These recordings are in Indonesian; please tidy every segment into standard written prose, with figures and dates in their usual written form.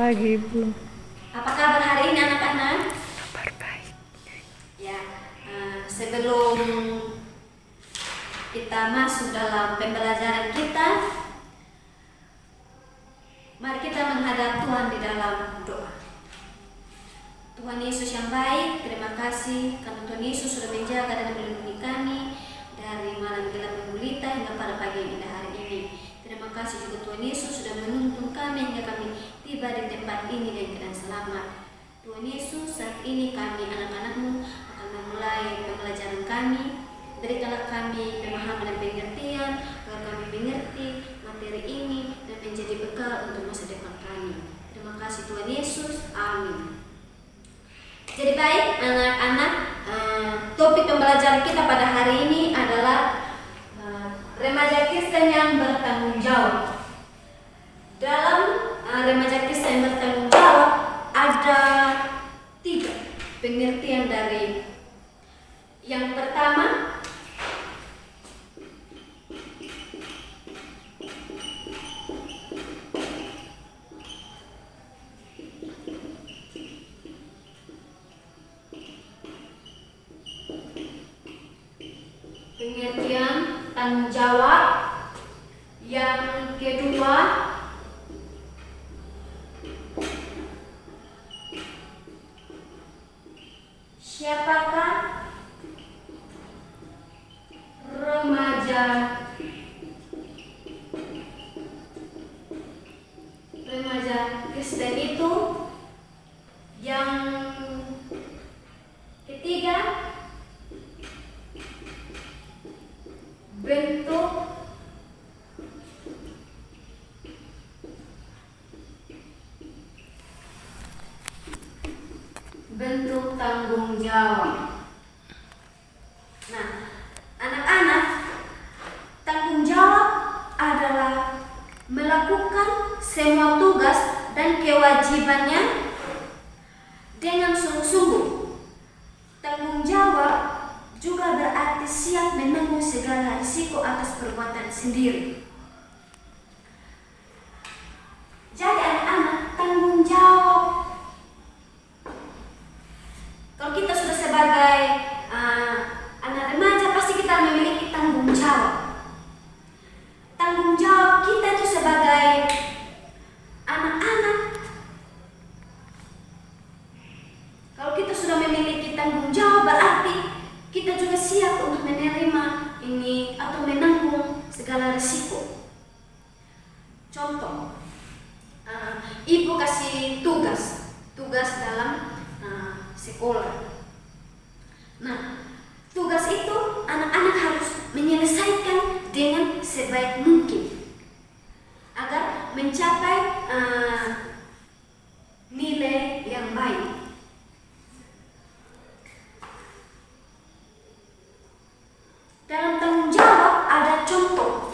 pagi, Bu. Apa kabar hari ini anak-anak? Kabar baik. Ya, sebelum kita masuk dalam pembelajaran kita, mari kita menghadap Tuhan di dalam doa. Tuhan Yesus yang baik, terima kasih karena Tuhan Yesus sudah menjaga dan melindungi kami dari malam gelap yang gulita hingga pada pagi yang indah hari ini. Terima kasih juga Tuhan Yesus sudah menuntun kami hingga kami tiba di tempat ini dengan keadaan selamat. Tuhan Yesus, saat ini kami anak-anak-Mu akan memulai pembelajaran kami. Berikanlah kami pemahaman dan pengertian agar kami mengerti materi ini dan menjadi bekal untuk masa depan kami. Terima kasih Tuhan Yesus. Amin. Jadi baik anak-anak, topik pembelajaran kita pada hari ini adalah remaja Kristen yang bertanggung jawab. Dalam remaja Kristen yang bertanggung jawab ada 3 pengertian dari yang pertama, pengertian tanggung jawab. Yang kedua, siapakah remaja Kristen itu? Yang ketiga, bentuk tanggung jawab. Nah, anak-anak, tanggung jawab adalah melakukan semua tugas dan kewajibannya dengan sungguh-sungguh. Tanggung jawab juga berarti siap menanggung segala risiko atas perbuatan sendiri. Jadi anak-anak, tanggung jawab. Kalau kita sudah sebagai anak remaja, pasti kita memiliki tanggung jawab. Tanggung jawab kita itu sebagai anak-anak. Kalau kita sudah memiliki tanggung jawab, berarti kita juga siap untuk menerima ini atau menanggung segala risiko. Contoh, ibu kasih tugas dalam sekolah. Nah, tugas itu anak-anak harus menyelesaikan dengan sebaik mungkin agar mencapai nilai yang baik. Dalam tanggung jawab ada contoh.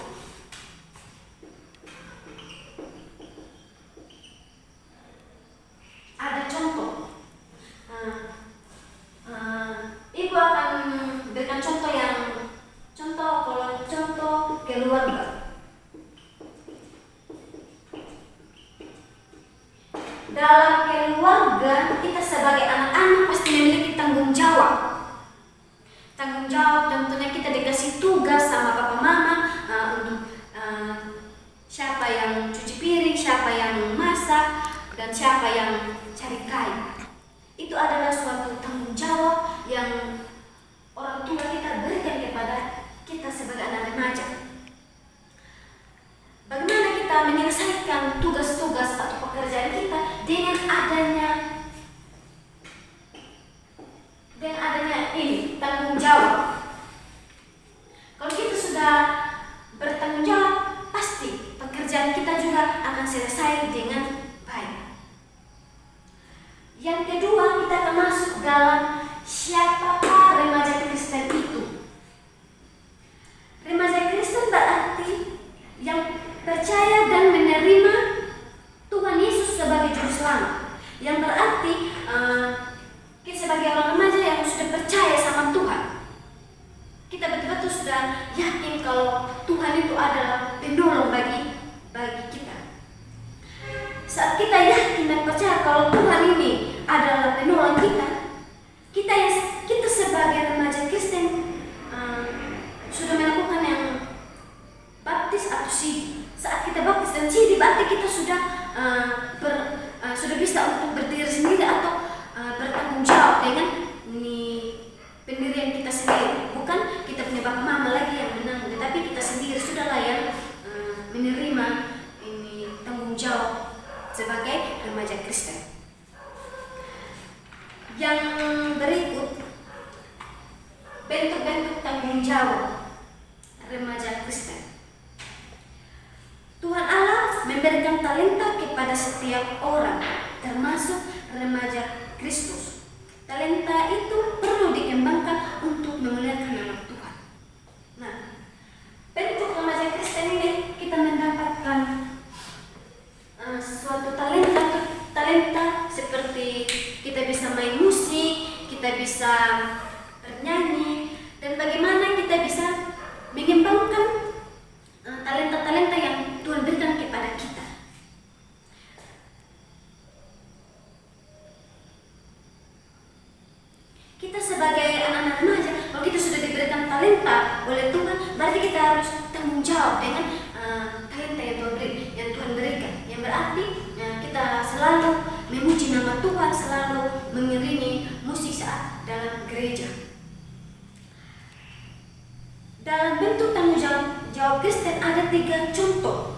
Ibu akan berikan contoh keluarga. Dalam keluarga, kita sebagai anak-anak pasti memiliki tanggung jawab. Tanggung jawab contohnya kita dikasih tugas sama papa mama untuk siapa yang cuci piring, siapa yang masak, dan siapa yang cari kain. Itu adalah suatu tanggung jawab yang orang tua kita berikan kepada kita sebagai anak remaja. Bagaimana kita menyelesaikan tugas-tugas atau pekerjaan kita dengan adanya ini tanggung jawab. Kalau kita sudah bertanggung jawab, pasti pekerjaan kita juga akan selesai dengan baik. Yang kedua, kita akan masuk dalam siapakah remaja Kristen itu. Remaja Kristen berarti yang percaya dan menerima Tuhan Yesus sebagai juru selamat. Yang berarti kita sebagai orang remaja yang sudah percaya sama Tuhan, kita betul-betul sudah yakin kalau Tuhan itu adalah penolong bagi kita. Saat kita yakin dan Yang berikut, bentuk-bentuk tanggung jawab remaja Kristen. Tuhan Allah memberikan talenta kepada setiap orang, termasuk remaja Kristus. Talenta itu perlu dikembangkan untuk memuliakan nama Tuhan. Nah, bentuk remaja Kristen ini kita mendapatkan suatu talenta seperti kita bisa main musik, kita bisa bernyanyi, dan bagaimana kita bisa mengembangkan talenta-talenta yang Tuhan berikan kepada kita. Kita sebagai anak-anak remaja, kalau kita sudah diberikan talenta oleh Tuhan, berarti kita harus tanggung jawab dengan talenta yang Tuhan berikan. Yang berarti kita selalu memuji nama Tuhan, selalu mengiringi musik saat dalam gereja. Dalam bentuk tanggung jawab Kristen ada 3 contoh.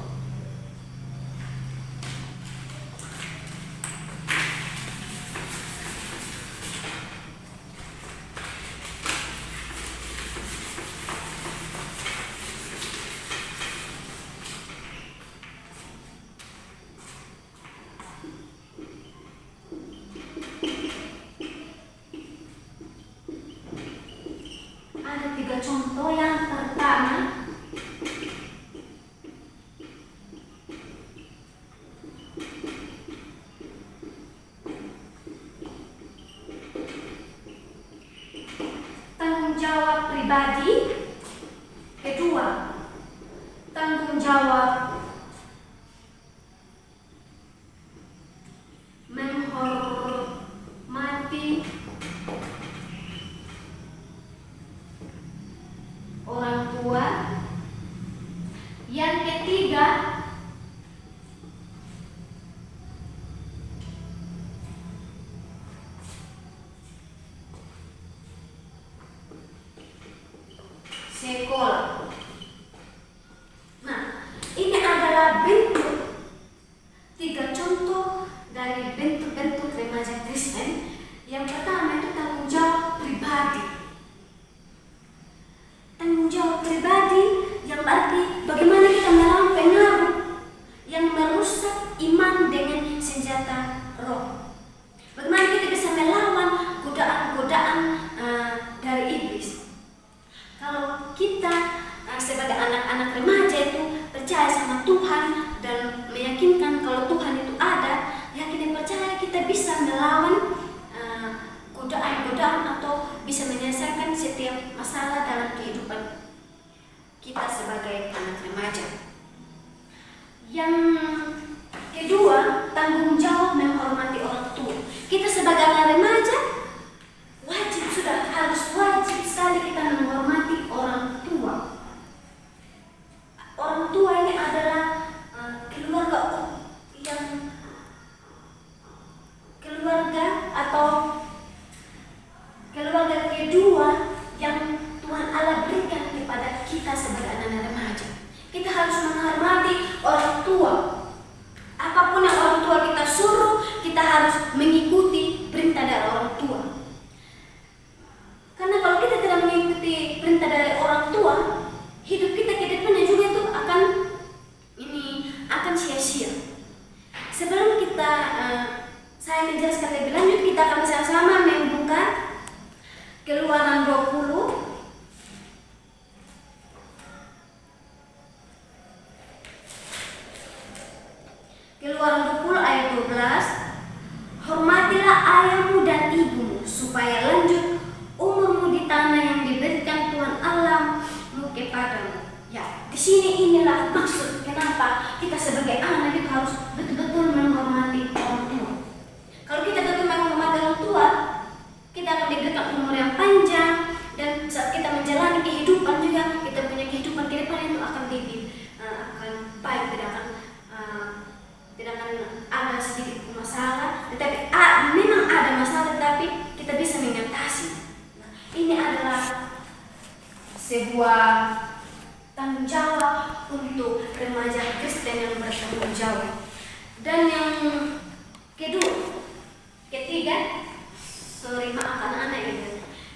Ada 3 contoh. Yang pertama, tanggung jawab pribadi. Kedua, tanggung jawab menghormati orang tua. Yang ketiga, sekolah. Nah, ini adalah bentuk 3 contoh dari bentuk-bentuk remaja Kristen. Yang pertama itu tanggung jawab pribadi. Tanggung jawab pribadi yang berarti bagaimana kita melawan pengaruh yang merusak iman dengan senjata roh. Bagaimana kita bisa melawan godaan-godaan dari iblis. Kalau kita sebagai anak-anak remaja itu percaya sama Tuhan dan meyakinkan kalau Tuhan itu ada, yakin dan percaya kita bisa melawan godaan-godaan atau bisa menyelesaikan setiap masalah dalam kehidupan kita sebagai anak remaja. Yang kedua, tanggung jawab menghormati orang tua. Kita sebagai anak remaja harus wajib sekali kita menghormati orang tua. Orang tua ini adalah keluarga kedua yang Tuhan Allah berikan kepada kita sebagai anak-anak remaja. Kita harus menghormati orang tua. Apapun yang orang tua kita suruh, kita harus mengikuti perintah dari orang tua. Karena kalau kita tidak mengikuti perintah dari orang tua, hidup kita ke depannya juga itu akan sia-sia. Sebelum saya menjelaskan lebih lanjut, kita akan bersama-sama membuka Keluaran 20. Keluaran 20 ayat 12. Hormatilah ayahmu dan ibumu supaya lanjut umurmu di tanah yang diberikan Tuhan Allahmu kepadamu. Ya, di sini inilah maksud kenapa kita sebagai anak itu harus betul-betul menghormati orang tua. Kalau kita betul menghormati orang tua, kita akan diberikan umur yang panjang, dan saat kita menjalani kehidupan juga, kita punya kehidupan ke depan itu akan lebih akan baik, tidak akan ada sedikit masalah, tetapi memang ada masalah, tetapi kita bisa mengatasi. Nah, ini adalah sebuah tanggung jawab untuk remaja Kristen yang bertanggung jawab. Dan yang ketiga, maaf anak-anak ini.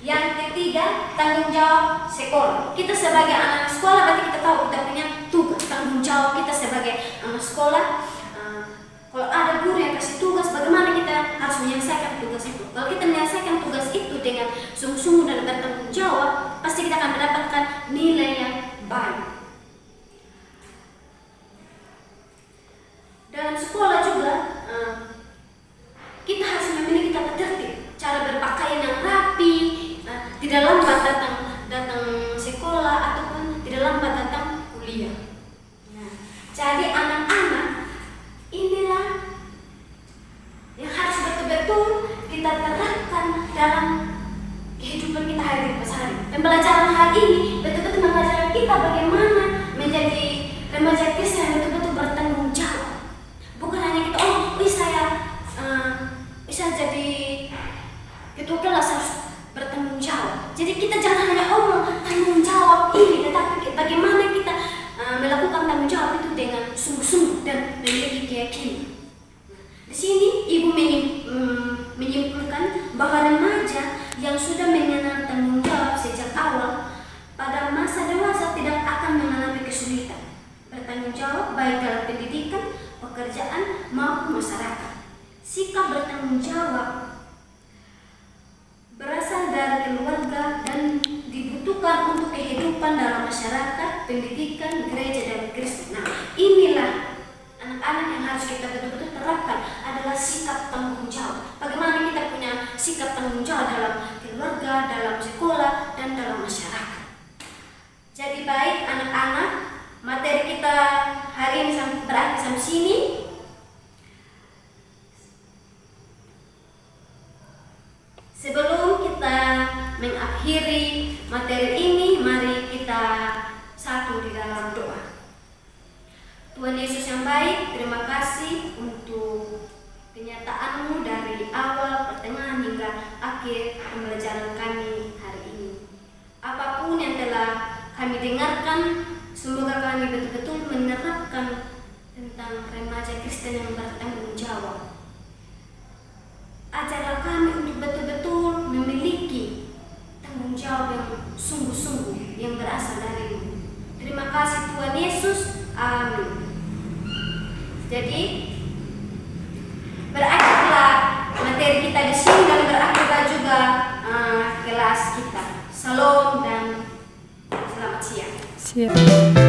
Yang ketiga, tanggung jawab sekolah. Kita sebagai anak sekolah berarti kita tahu kita punya tugas, tanggung jawab kita sebagai anak sekolah. Kalau ada guru yang kasih tugas, bagaimana kita harus menyelesaikan tugas itu. Kalau kita menyelesaikan tugas itu dengan sungguh-sungguh dan bertanggung jawab, pasti kita akan mendapatkan nilai yang baik. Dalam sekolah juga, kita harus memiliki tata tertib, cara berpakaian yang rapi, tidak lambat datang sekolah ataupun tidak lambat datang kuliah. Jadi anak-anak, inilah yang harus betul-betul kita terapkan dalam kehidupan kita hari-hari. Pembelajaran hari ini betul-betul mengajarkan kita bagaimana menjadi remaja Kristen yang betul-betul bertanggung jawab. Bukan hanya kita, bisa jadi ketua kelas harus bertanggung jawab. Jadi kita jangan hanya tanggung jawab ini, tetapi bagaimana kita melakukan tanggung jawab itu dengan sungguh-sungguh dan memiliki keyakinan. Di sini ibu menyimpulkan bahwa remaja yang sudah mengenal tanggung jawab sejak awal pada masa dewasa tidak akan mengalami kesulitan bertanggung jawab baik dalam pendidikan, pekerjaan maupun masyarakat. Sikap bertanggung jawab berasal dari keluarga dan dibutuhkan untuk kehidupan dalam masyarakat, pendidikan, gereja, dan Kristen. Nah, inilah anak-anak yang harus kita betul-betul terapkan adalah sikap tanggung jawab. Bagaimana kita punya sikap tanggung jawab dalam keluarga, dalam sekolah, dan dalam masyarakat. Jadi baik anak-anak, materi kita hari ini berakhir sampai sini. Sebelum kita mengakhiri materi ini, mari kita satu di dalam doa. Tuhan Yesus yang baik, terima kasih untuk kenyataanmu dari awal, pertengahan hingga akhir pembelajaran kami hari ini. Apapun yang telah kami dengarkan, semoga kami betul-betul menerapkan tentang remaja Kristen yang bertanggung jawab. Ajarlah kami untuk betul-betul memiliki tanggung jawab yang sungguh-sungguh yang berasal darimu. Terima kasih Tuhan Yesus. Amin. Jadi berakhirlah materi kita di sini dan berakhirlah juga kelas kita. Salam dan selamat siang. Siap.